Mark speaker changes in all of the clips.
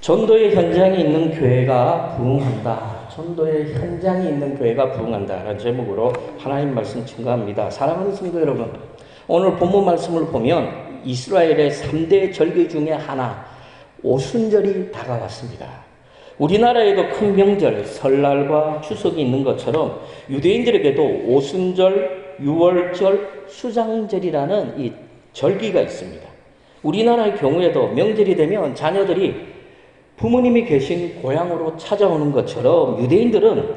Speaker 1: 전도의 현장에 있는 교회가 부흥한다. 전도의 현장에 있는 교회가 부흥한다. 라는 제목으로 하나님 말씀 증거합니다. 사랑하는 성도 여러분, 오늘 본문 말씀을 보면 이스라엘의 3대 절기 중에 하나, 오순절이 다가왔습니다. 우리나라에도 큰 명절, 설날과 추석이 있는 것처럼 유대인들에게도 오순절, 유월절, 수장절이라는 이 절기가 있습니다. 우리나라의 경우에도 명절이 되면 자녀들이 부모님이 계신 고향으로 찾아오는 것처럼 유대인들은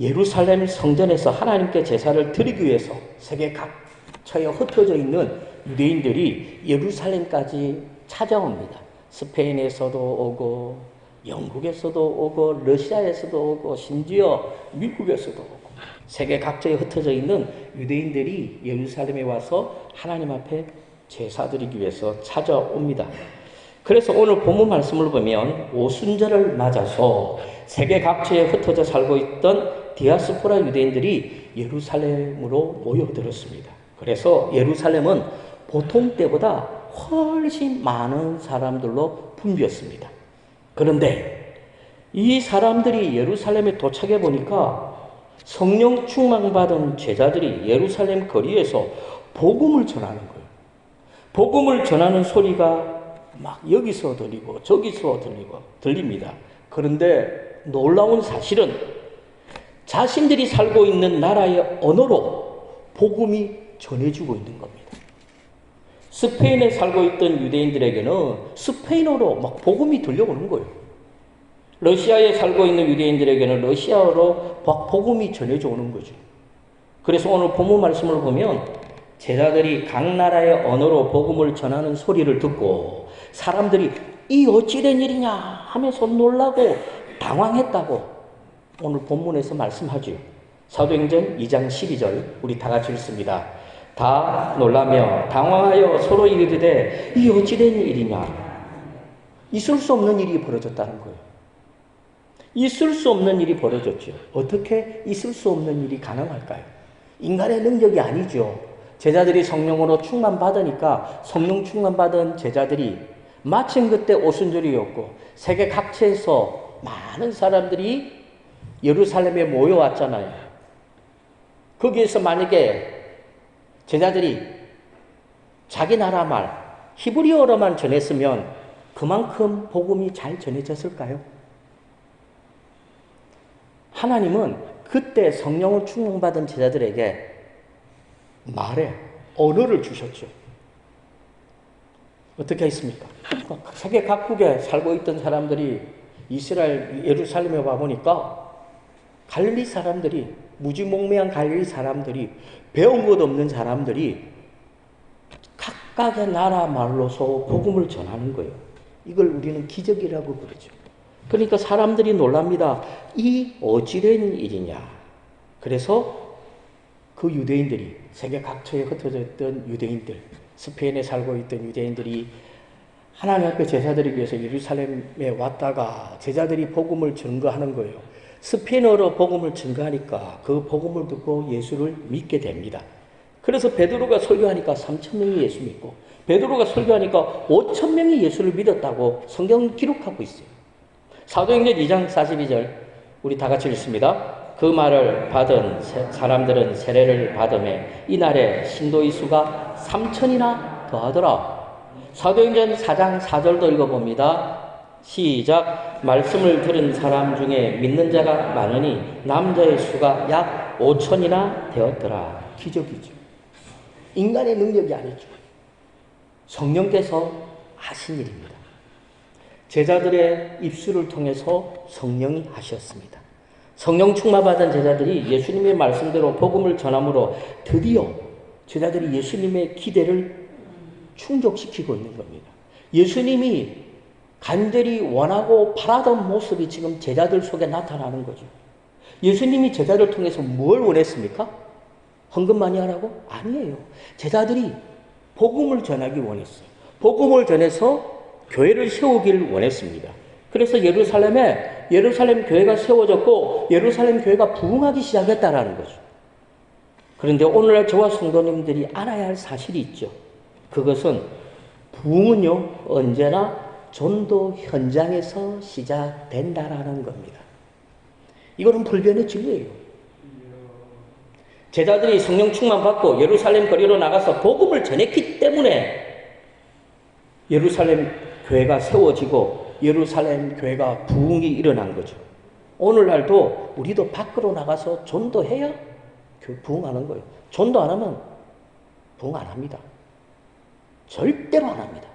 Speaker 1: 예루살렘 성전에서 하나님께 제사를 드리기 위해서 세계 각처에 흩어져 있는 유대인들이 예루살렘까지 찾아옵니다. 스페인에서도 오고 영국에서도 오고 러시아에서도 오고 심지어 미국에서도 오고 세계 각처에 흩어져 있는 유대인들이 예루살렘에 와서 하나님 앞에 제사 드리기 위해서 찾아옵니다. 그래서 오늘 본문 말씀을 보면 오순절을 맞아서 세계 각처에 흩어져 살고 있던 디아스포라 유대인들이 예루살렘으로 모여들었습니다. 그래서 예루살렘은 보통 때보다 훨씬 많은 사람들로 붐볐습니다. 그런데 이 사람들이 예루살렘에 도착해 보니까 성령 충만받은 제자들이 예루살렘 거리에서 복음을 전하는 거예요. 복음을 전하는 소리가 막 여기서 들리고 저기서 들립니다. 그런데 놀라운 사실은 자신들이 살고 있는 나라의 언어로 복음이 전해지고 있는 겁니다. 스페인에 살고 있던 유대인들에게는 스페인어로 막 복음이 들려오는 거예요. 러시아에 살고 있는 유대인들에게는 러시아어로 막 복음이 전해져 오는 거죠. 그래서 오늘 본문 말씀을 보면 제자들이 각 나라의 언어로 복음을 전하는 소리를 듣고 사람들이 이 어찌된 일이냐 하면서 놀라고 당황했다고 오늘 본문에서 말씀하죠. 사도행전 2장 12절 우리 다 같이 읽습니다. 다 놀라며 당황하여 서로 이르되 이 어찌된 일이냐. 있을 수 없는 일이 벌어졌다는 거예요. 있을 수 없는 일이 벌어졌죠. 어떻게 있을 수 없는 일이 가능할까요? 인간의 능력이 아니죠. 제자들이 성령으로 충만받으니까 성령 충만받은 제자들이 마침 그때 오순절이었고 세계 각지에서 많은 사람들이 예루살렘에 모여왔잖아요. 거기에서 만약에 제자들이 자기 나라 말 히브리어로만 전했으면 그만큼 복음이 잘 전해졌을까요? 하나님은 그때 성령을 충만받은 제자들에게 말에 언어를 주셨죠. 어떻게 했습니까? 세계 각국에 살고 있던 사람들이 이스라엘 예루살렘에 와보니까 갈릴리 사람들이 무지몽매한 갈릴리 사람들이 배운 것 없는 사람들이 각각의 나라 말로서 복음을 전하는 거예요. 이걸 우리는 기적이라고 그러죠. 그러니까 사람들이 놀랍니다. 이 어찌된 일이냐. 그래서 그 유대인들이 세계 각처에 흩어져 있던 유대인들, 스페인에 살고 있던 유대인들이 하나님 앞에 제사드리기 위해서 예루살렘에 왔다가 제자들이 복음을 증거하는 거예요. 스페인어로 복음을 증거하니까 그 복음을 듣고 예수를 믿게 됩니다. 그래서 베드로가 설교하니까 3,000명이 예수 믿고 베드로가 설교하니까 5,000명이 예수를 믿었다고 성경은 기록하고 있어요. 사도행전 2장 42절 우리 다 같이 읽습니다. 그 말을 받은 사람들은 세례를 받음에 이날에 신도의 수가 3,000이나 더하더라. 사도행전 4장 4절도 읽어봅니다. 시작. 말씀을 들은 사람 중에 믿는 자가 많으니 남자의 수가 약 5,000이나 되었더라. 기적이죠. 인간의 능력이 아니죠. 성령께서 하신 일입니다. 제자들의 입술을 통해서 성령이 하셨습니다. 성령 충만받은 제자들이 예수님의 말씀대로 복음을 전함으로 드디어 제자들이 예수님의 기대를 충족시키고 있는 겁니다. 예수님이 간절히 원하고 바라던 모습이 지금 제자들 속에 나타나는 거죠. 예수님이 제자를 통해서 뭘 원했습니까? 헌금 많이 하라고? 아니에요. 제자들이 복음을 전하기 원했어요. 복음을 전해서 교회를 세우기를 원했습니다. 그래서 예루살렘 교회가 세워졌고 예루살렘 교회가 부흥하기 시작했다라는 거죠. 그런데 오늘날 저와 성도님들이 알아야 할 사실이 있죠. 그것은 부흥은요 언제나 전도 현장에서 시작된다라는 겁니다. 이거는 불변의 진리예요. 제자들이 성령 충만 받고 예루살렘 거리로 나가서 복음을 전했기 때문에 예루살렘 교회가 세워지고 예루살렘 교회가 부흥이 일어난 거죠. 오늘날도 우리도 밖으로 나가서 전도해야 부흥하는 거예요. 전도 안 하면 부흥 안 합니다. 절대로 안 합니다.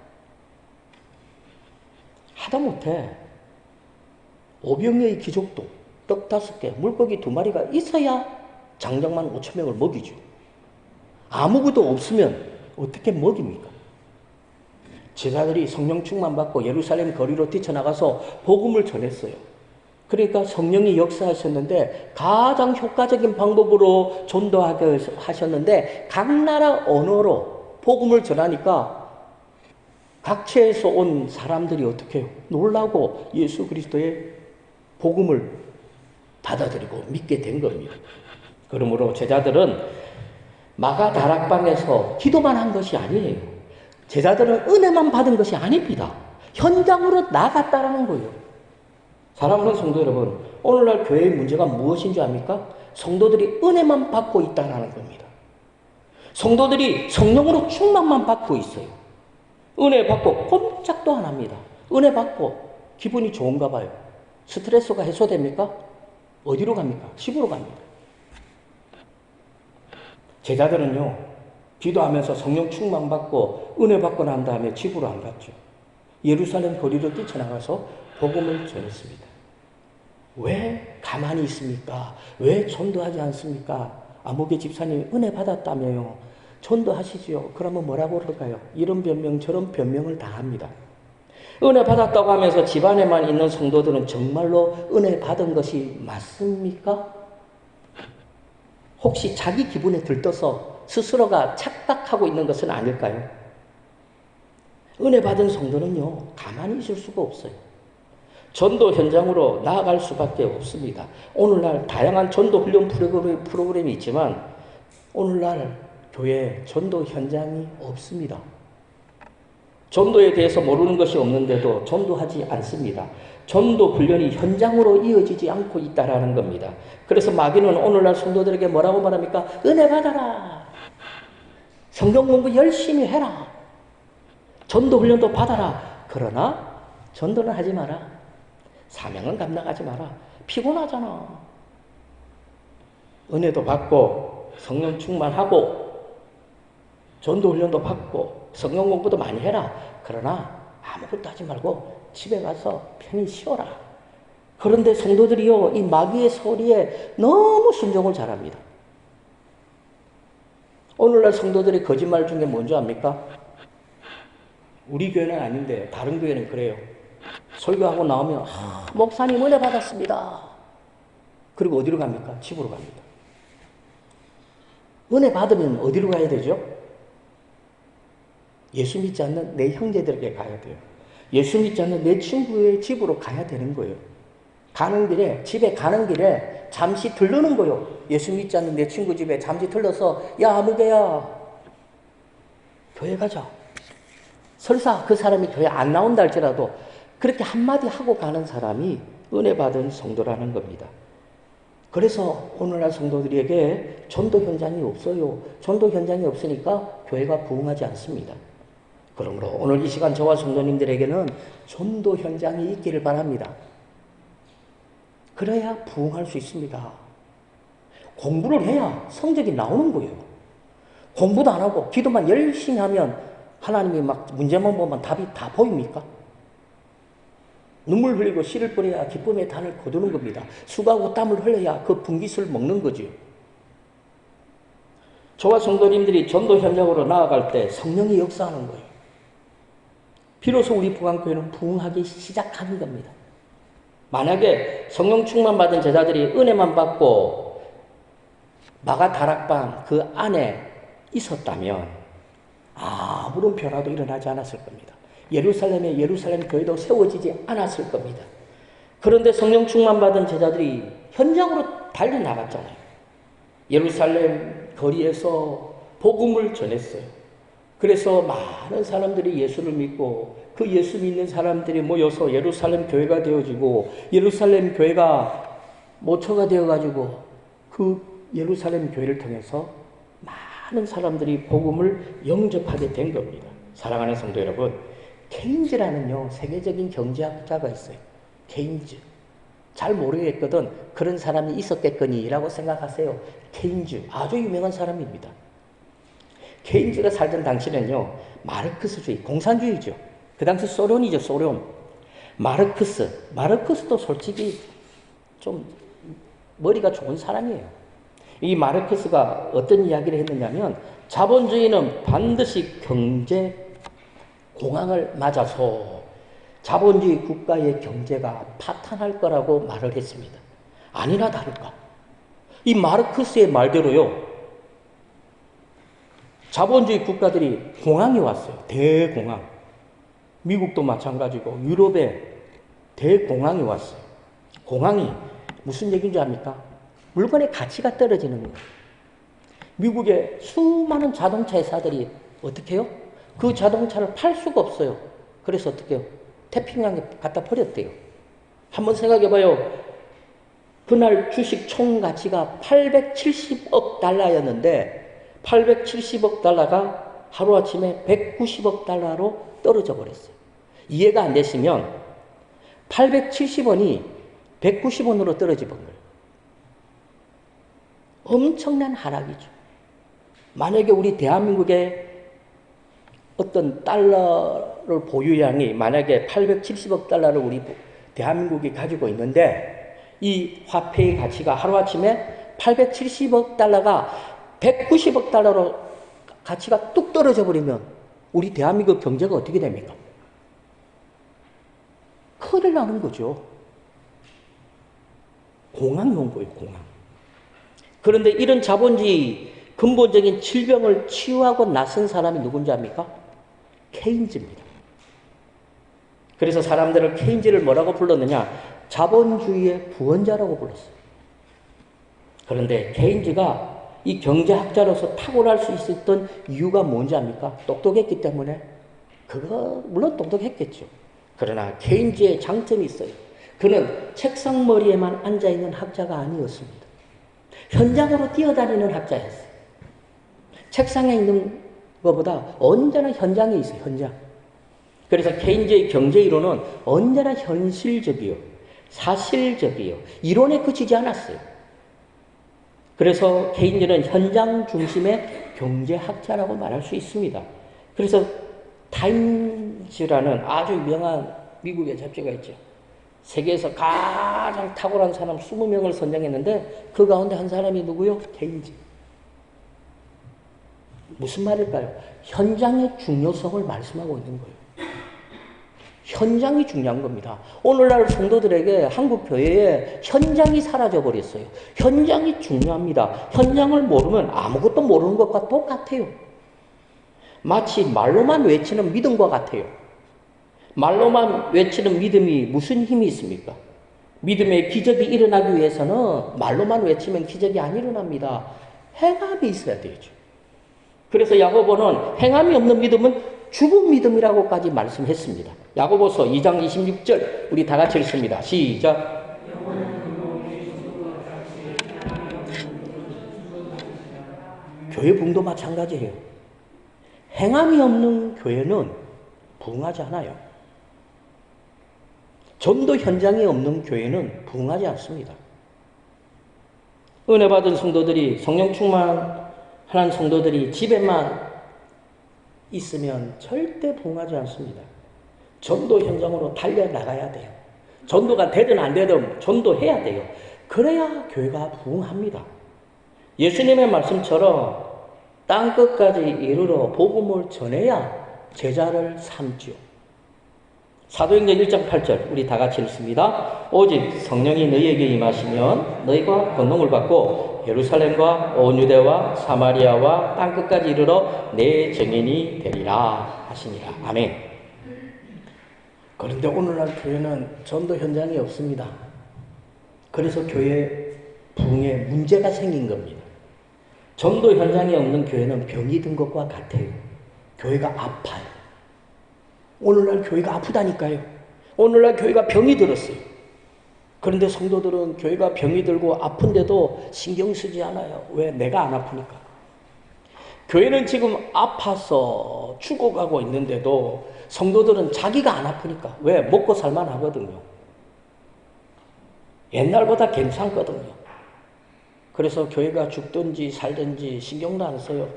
Speaker 1: 하다못해 오병이의 기적도 떡 5개, 물고기 2마리가 있어야 장정만 5,000명을 먹이죠. 아무것도 없으면 어떻게 먹입니까? 제자들이 성령 충만 받고 예루살렘 거리로 뛰쳐나가서 복음을 전했어요. 그러니까 성령이 역사하셨는데 가장 효과적인 방법으로 전도하게 하셨는데 각 나라 언어로 복음을 전하니까 각처에서 온 사람들이 어떻게 해요? 놀라고 예수 그리스도의 복음을 받아들이고 믿게 된 겁니다. 그러므로 제자들은 마가 다락방에서 기도만 한 것이 아니에요. 제자들은 은혜만 받은 것이 아닙니다. 현장으로 나갔다라는 거예요. 사랑하는 성도 여러분, 오늘날 교회의 문제가 무엇인 줄 압니까? 성도들이 은혜만 받고 있다는 겁니다. 성도들이 성령으로 충만만 받고 있어요. 은혜 받고 꼼짝도 안 합니다. 은혜 받고 기분이 좋은가 봐요. 스트레스가 해소됩니까? 어디로 갑니까? 집으로 갑니다. 제자들은요, 기도하면서 성령 충만 받고 은혜 받고 난 다음에 집으로 안 갔죠. 예루살렘 거리로 뛰쳐나가서 복음을 전했습니다. 왜 가만히 있습니까? 왜 전도하지 않습니까? 아무개 집사님이 은혜 받았다며요. 전도하시지요. 그러면 뭐라고 그럴까요? 이런 변명 저런 변명을 다 합니다. 은혜 받았다고 하면서 집안에만 있는 성도들은 정말로 은혜 받은 것이 맞습니까? 혹시 자기 기분에 들떠서 스스로가 착각하고 있는 것은 아닐까요? 은혜 받은 성도는요, 가만히 있을 수가 없어요. 전도 현장으로 나아갈 수밖에 없습니다. 오늘날 다양한 전도 훈련 프로그램이 있지만 오늘날 교회에 전도 현장이 없습니다. 전도에 대해서 모르는 것이 없는데도 전도하지 않습니다. 전도 훈련이 현장으로 이어지지 않고 있다라는 겁니다. 그래서 마귀는 오늘날 성도들에게 뭐라고 말합니까? 은혜 받아라. 성경 공부 열심히 해라. 전도 훈련도 받아라. 그러나 전도는 하지 마라. 사명은 감당하지 마라. 피곤하잖아. 은혜도 받고 성령 충만하고 전도 훈련도 받고 성경 공부도 많이 해라. 그러나 아무것도 하지 말고 집에 가서 편히 쉬어라. 그런데 성도들이요, 이 마귀의 소리에 너무 순종을 잘합니다. 오늘날 성도들의 거짓말 중에 뭔지 압니까? 우리 교회는 아닌데 다른 교회는 그래요. 설교하고 나오면 목사님 은혜 받았습니다. 그리고 어디로 갑니까? 집으로 갑니다. 은혜 받으면 어디로 가야 되죠? 예수 믿지 않는 내 형제들에게 가야 돼요. 예수 믿지 않는 내 친구의 집으로 가야 되는 거예요. 가는 길에, 집에 가는 길에 잠시 들르는 거예요. 예수 믿지 않는 내 친구 집에 잠시 들러서, 야, 아무개야, 교회 가자. 설사 그 사람이 교회 안 나온다 할지라도 그렇게 한마디 하고 가는 사람이 은혜 받은 성도라는 겁니다. 그래서 오늘날 성도들에게 전도 현장이 없어요. 전도 현장이 없으니까 교회가 부흥하지 않습니다. 그러므로 오늘 이 시간 저와 성도님들에게는 전도 현장이 있기를 바랍니다. 그래야 부흥할 수 있습니다. 공부를 해야 성적이 나오는 거예요. 공부도 안 하고 기도만 열심히 하면 하나님이 막 문제만 보면 답이 다 보입니까? 눈물 흘리고 씨를 뿌려야 기쁨의 단을 거두는 겁니다. 수고하고 땀을 흘려야 그 분깃을 먹는 거죠. 저와 성도님들이 전도 현장으로 나아갈 때 성령이 역사하는 거예요. 비로소 우리 부강교회는 부흥하기 시작하는 겁니다. 만약에 성령 충만 받은 제자들이 은혜만 받고 마가 다락방 그 안에 있었다면 아무런 변화도 일어나지 않았을 겁니다. 예루살렘에 예루살렘 교회도 세워지지 않았을 겁니다. 그런데 성령 충만 받은 제자들이 현장으로 달려나갔잖아요. 예루살렘 거리에서 복음을 전했어요. 그래서 많은 사람들이 예수를 믿고 그 예수 믿는 사람들이 모여서 예루살렘 교회가 되어지고 예루살렘 교회가 모처가 되어가지고 그 예루살렘 교회를 통해서 많은 사람들이 복음을 영접하게 된 겁니다. 사랑하는 성도 여러분, 케인즈라는요 세계적인 경제학자가 있어요. 케인즈. 잘 모르겠거든 그런 사람이 있었겠거니라고 생각하세요. 케인즈 아주 유명한 사람입니다. 케인즈가 살던 당시는요 마르크스주의, 공산주의죠. 그 당시 소련이죠. 소련. 마르크스도 솔직히 좀 머리가 좋은 사람이에요. 이 마르크스가 어떤 이야기를 했느냐면 자본주의는 반드시 경제 공황을 맞아서 자본주의 국가의 경제가 파탄할 거라고 말을 했습니다. 아니나 다를까. 이 마르크스의 말대로요. 자본주의 국가들이 공황이 왔어요. 대공황. 미국도 마찬가지고 유럽에 대공황이 왔어요. 공황이 무슨 얘기인지 압니까? 물건의 가치가 떨어지는 거예요. 미국의 수많은 자동차 회사들이 어떻게 해요? 그 자동차를 팔 수가 없어요. 그래서 어떻게 해요? 태평양에 갖다 버렸대요. 한번 생각해 봐요. 그날 주식 총 가치가 870억 달러였는데 870억 달러가 하루아침에 190억 달러로 떨어져 버렸어요. 이해가 안 되시면 870원이 190원으로 떨어져 본 거예요. 엄청난 하락이죠. 만약에 우리 대한민국의 어떤 달러를 보유량이 만약에 870억 달러를 우리 대한민국이 가지고 있는데 이 화폐의 가치가 하루아침에 870억 달러가 190억 달러로 가치가 뚝 떨어져 버리면 우리 대한민국 경제가 어떻게 됩니까? 큰일 나는 거죠. 공황이 온 거예요, 공황. 그런데 이런 자본주의 근본적인 질병을 치유하고 나선 사람이 누군지 압니까? 케인즈입니다. 그래서 사람들은 케인즈를 뭐라고 불렀느냐? 자본주의의 구원자라고 불렀어요. 그런데 케인즈가 이 경제학자로서 탁월할 수 있었던 이유가 뭔지 압니까? 똑똑했기 때문에. 그거 물론 똑똑했겠죠. 그러나 케인즈의 장점이 있어요. 그는 책상 머리에만 앉아있는 학자가 아니었습니다. 현장으로 뛰어다니는 학자였어요. 책상에 있는 것보다 언제나 현장에 있어요. 현장. 그래서 케인즈의 경제이론은 언제나 현실적이요, 사실적이요, 이론에 그치지 않았어요. 그래서 케인즈는 현장 중심의 경제학자라고 말할 수 있습니다. 그래서 타임즈라는 아주 유명한 미국의 잡지가 있죠. 세계에서 가장 탁월한 사람 20명을 선정했는데 그 가운데 한 사람이 누구요? 케인즈. 무슨 말일까요? 현장의 중요성을 말씀하고 있는 거예요. 현장이 중요한 겁니다. 오늘날 성도들에게 한국 교회에 현장이 사라져 버렸어요. 현장이 중요합니다. 현장을 모르면 아무것도 모르는 것과 똑같아요. 마치 말로만 외치는 믿음과 같아요. 말로만 외치는 믿음이 무슨 힘이 있습니까? 믿음의 기적이 일어나기 위해서는 말로만 외치면 기적이 안 일어납니다. 행함이 있어야 되죠. 그래서 야고보는 행함이 없는 믿음은 죽은 믿음이라고까지 말씀했습니다. 야고보서 2장 26절 우리 다 같이 읽습니다. 시작. 교회 부흥도 마찬가지예요. 행함이 없는 교회는 부흥하지 않아요. 전도 현장이 없는 교회는 부흥하지 않습니다. 은혜 받은 성도들이, 성령 충만한 성도들이 집에만 있으면 절대 부흥하지 않습니다. 전도 현장으로 달려나가야 돼요. 전도가 되든 안 되든 전도해야 돼요. 그래야 교회가 부흥합니다. 예수님의 말씀처럼 땅끝까지 이르러 복음을 전해야 제자를 삼지요. 사도행전 1장 8절 우리 다 같이 읽습니다. 오직 성령이 너희에게 임하시면 너희가 권능을 받고 예루살렘과 온 유대와 사마리아와 땅끝까지 이르러 내 증인이 되리라 하시니라. 아멘. 그런데 오늘날 교회는 전도 현장이 없습니다. 그래서 교회 부흥에 문제가 생긴 겁니다. 전도 현장이 없는 교회는 병이 든 것과 같아요. 교회가 아파요. 오늘날 교회가 아프다니까요. 오늘날 교회가 병이 들었어요. 그런데 성도들은 교회가 병이 들고 아픈데도 신경 쓰지 않아요. 왜? 내가 안 아프니까. 교회는 지금 아파서 죽어가고 있는데도 성도들은 자기가 안 아프니까. 왜? 먹고 살만 하거든요. 옛날보다 괜찮거든요. 그래서 교회가 죽든지 살든지 신경도 안 써요.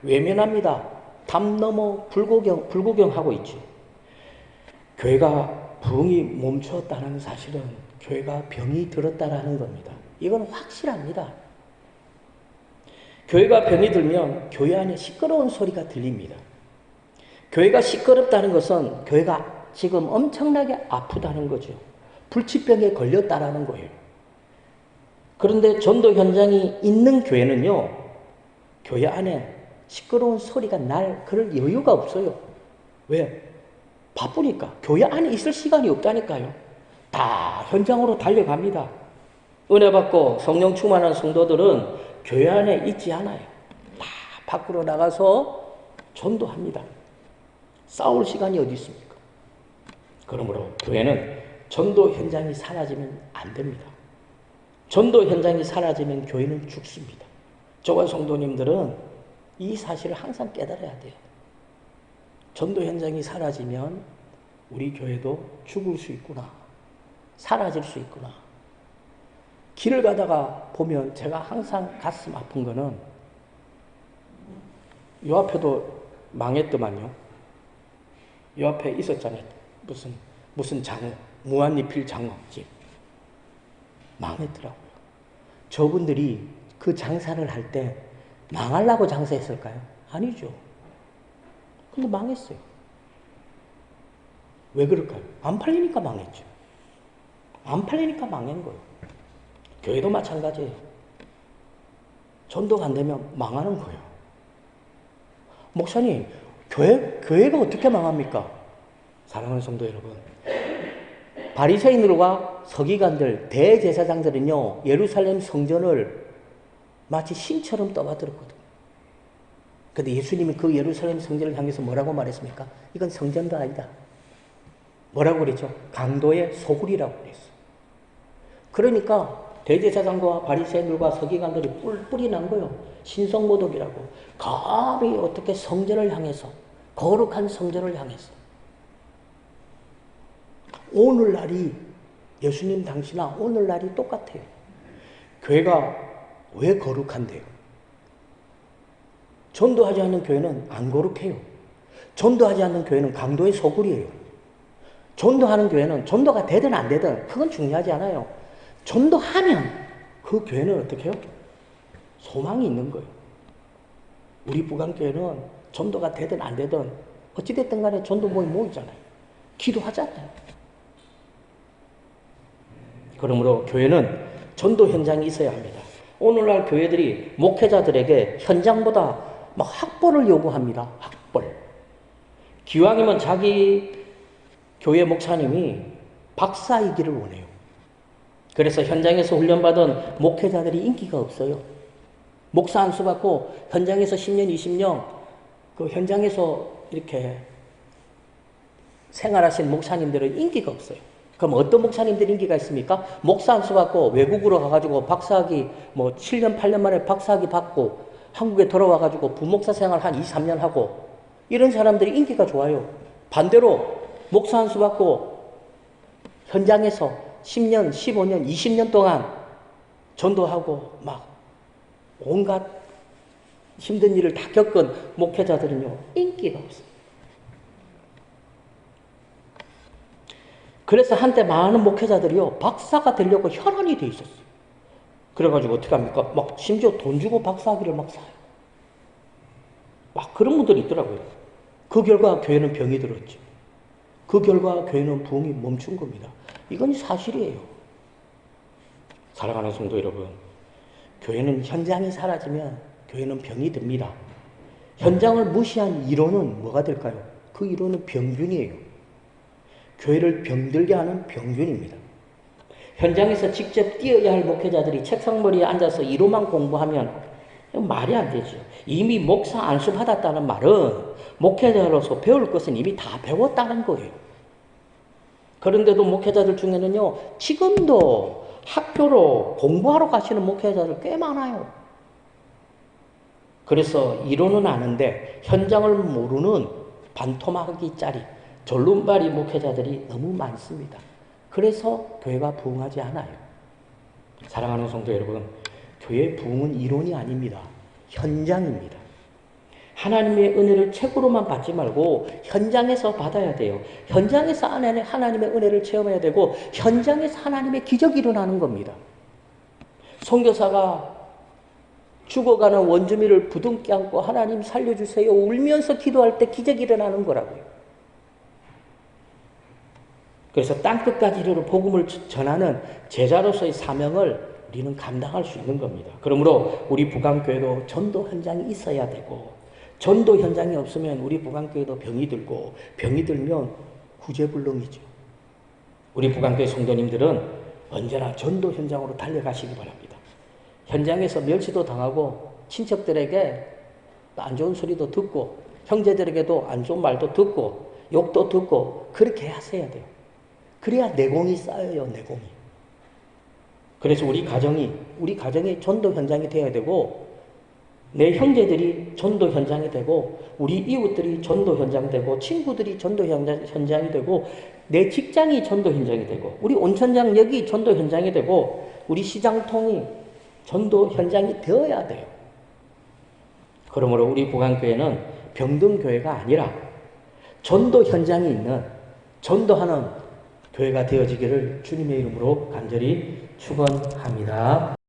Speaker 1: 외면합니다. 담 넘어 불구경하고 있죠. 교회가 부흥이 멈추었다는 사실은 교회가 병이 들었다라는 겁니다. 이건 확실합니다. 교회가 병이 들면 교회 안에 시끄러운 소리가 들립니다. 교회가 시끄럽다는 것은 교회가 지금 엄청나게 아프다는 거죠. 불치병에 걸렸다라는 거예요. 그런데 전도 현장이 있는 교회는요, 교회 안에 시끄러운 소리가 날 그럴 여유가 없어요. 왜? 바쁘니까. 교회 안에 있을 시간이 없다니까요. 다 현장으로 달려갑니다. 은혜 받고 성령 충만한 성도들은 교회 안에 있지 않아요. 다 밖으로 나가서 전도합니다. 싸울 시간이 어디 있습니까? 그러므로 교회는 전도 현장이 사라지면 안 됩니다. 전도 현장이 사라지면 교회는 죽습니다. 저와 성도님들은 이 사실을 항상 깨달아야 돼요. 전도 현장이 사라지면 우리 교회도 죽을 수 있구나. 사라질 수 있구나. 길을 가다가 보면 제가 항상 가슴 아픈 거는 요 앞에도 망했더만요. 요 앞에 있었잖아요. 무슨 장어, 무한리필 장어집. 망했더라고요. 저분들이 그 장사를 할 때 망하려고 장사했을까요? 아니죠. 근데 망했어요. 왜 그럴까요? 안 팔리니까 망했죠. 안 팔리니까 망한 거예요. 교회도 마찬가지예요. 전도가 안 되면 망하는 거예요. 목사님, 교회가 어떻게 망합니까? 사랑하는 성도 여러분, 바리새인들과 서기관들, 대제사장들은요, 예루살렘 성전을 마치 신처럼 떠받들었거든요. 근데 예수님이 그 예루살렘 성전을 향해서 뭐라고 말했습니까? 이건 성전도 아니다. 뭐라고 그랬죠? 강도의 소굴이라고 그랬어요. 그러니까 대제사장과 바리새인들과 서기관들이 뿔뿔이 난 거예요. 신성모독이라고. 감히 어떻게 성전을 향해서, 거룩한 성전을 향해서. 오늘날이, 예수님 당시나 오늘날이 똑같아요. 교회가 왜 거룩한데요? 전도하지 않는 교회는 안 거룩해요. 전도하지 않는 교회는 강도의 소굴이에요. 전도하는 교회는 전도가 되든 안 되든 그건 중요하지 않아요. 전도하면 그 교회는 어떻게 해요? 소망이 있는 거예요. 우리 부강교회는 전도가 되든 안 되든 어찌됐든 간에 전도 모임 모이잖아요. 기도하잖아요. 그러므로 교회는 전도 현장이 있어야 합니다. 오늘날 교회들이 목회자들에게 현장보다 막 학벌을 요구합니다. 학벌. 기왕이면 자기 교회 목사님이 박사이기를 원해요. 그래서 현장에서 훈련받은 목회자들이 인기가 없어요. 목사 안수 받고 현장에서 10년, 20년 그 현장에서 이렇게 생활하신 목사님들은 인기가 없어요. 그럼 어떤 목사님들이 인기가 있습니까? 목사 안수 받고 외국으로 가가지고 박사학위 7년, 8년 만에 박사학위 받고 한국에 돌아와가지고 부목사 생활 한 2, 3년 하고 이런 사람들이 인기가 좋아요. 반대로 목사 안수 받고 현장에서 10년, 15년, 20년 동안 전도하고 막 온갖 힘든 일을 다 겪은 목회자들은요, 인기가 없어요. 그래서 한때 많은 목회자들이요, 박사가 되려고 혈안이 돼 있었어요. 그래가지고 어떻게 합니까? 막 심지어 돈 주고 박사학위를 막 사요. 막 그런 분들이 있더라고요. 그 결과 교회는 병이 들었죠. 그 결과 교회는 부흥이 멈춘 겁니다. 이건 사실이에요. 사랑하는 성도 여러분, 교회는 현장이 사라지면 교회는 병이 듭니다. 현장을 무시한 이론은 뭐가 될까요? 그 이론은 병균이에요. 교회를 병들게 하는 병균입니다. 현장에서 직접 뛰어야 할 목회자들이 책상머리에 앉아서 이론만 공부하면 이건 말이 안 되죠. 이미 목사 안수 받았다는 말은 목회자로서 배울 것은 이미 다 배웠다는 거예요. 그런데도 목회자들 중에는요, 지금도 학교로 공부하러 가시는 목회자들 꽤 많아요. 그래서 이론은 아는데 현장을 모르는 반토막이짜리 절름발이 목회자들이 너무 많습니다. 그래서 교회가 부흥하지 않아요. 사랑하는 성도 여러분, 교회 부흥은 이론이 아닙니다. 현장입니다. 하나님의 은혜를 책으로만 받지 말고 현장에서 받아야 돼요. 현장에서 하나님의 은혜를 체험해야 되고 현장에서 하나님의 기적이 일어나는 겁니다. 선교사가 죽어가는 원주민을 부둥켜 안고 하나님 살려주세요 울면서 기도할 때 기적이 일어나는 거라고요. 그래서 땅끝까지 이르러 복음을 전하는 제자로서의 사명을 우리는 감당할 수 있는 겁니다. 그러므로 우리 부강교회도 전도 현장이 있어야 되고 전도 현장이 없으면 우리 부강교회도 병이 들고 병이 들면 구제불능이죠. 우리 부강교회 성도님들은 언제나 전도 현장으로 달려가시기 바랍니다. 현장에서 멸치도 당하고 친척들에게 안 좋은 소리도 듣고 형제들에게도 안 좋은 말도 듣고 욕도 듣고 그렇게 하셔야 돼요. 그래야 내공이 쌓여요. 내공이. 그래서 우리 가정이 전도 현장이 되어야 되고 내 형제들이 전도 현장이 되고 우리 이웃들이 전도 현장이 되고 친구들이 전도 현장이 되고 내 직장이 전도 현장이 되고 우리 온천장역이 전도 현장이 되고 우리 시장통이 전도 현장이 되어야 돼요. 그러므로 우리 부강교회는 병든교회가 아니라 전도 현장이 있는 전도하는 교회가 되어지기를 주님의 이름으로 간절히 축원합니다.